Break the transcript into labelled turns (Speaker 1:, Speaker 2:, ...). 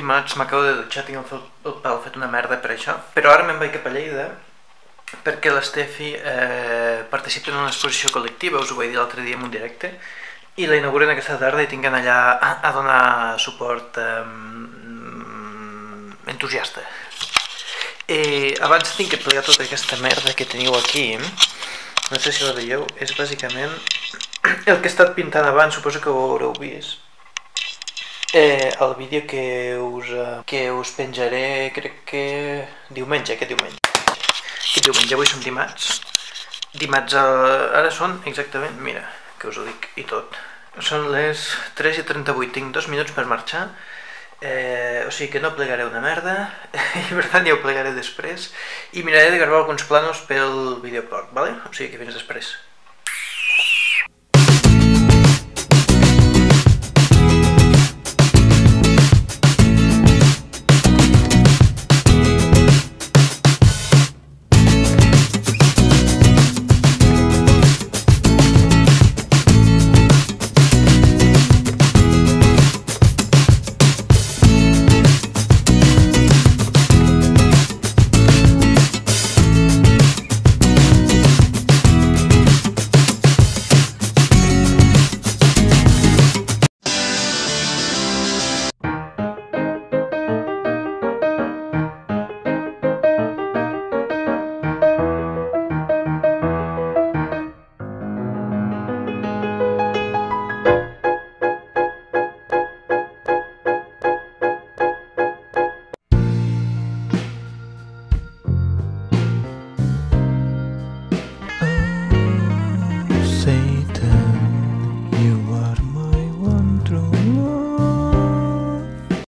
Speaker 1: estimats, m'acabo de dutxar, tinc el pèl fet una merda per això, però ara me'n vaig cap a Lleida perquè l'Estefi participa en una exposició col·lectiva, us ho vaig dir l'altre dia en un directe, i la inauguren aquesta tarda i tinc que anar allà a donar suport entusiasta. Abans tinc que plegar tota aquesta merda que teniu aquí, no sé si la veieu, és bàsicament el que he estat pintant abans, suposo que ho haureu vist. El vídeo que us penjaré, crec que diumenge, aquest diumenge, avui som dimarts, ara són exactament, mira, que us ho dic i tot, són les 3:38, tinc 2 minuts per marxar, o sigui que no plegaré una merda, i per tant ja ho plegaré després, i miraré de gravar alguns plànols pel videoblog, vale? O sigui que fins després.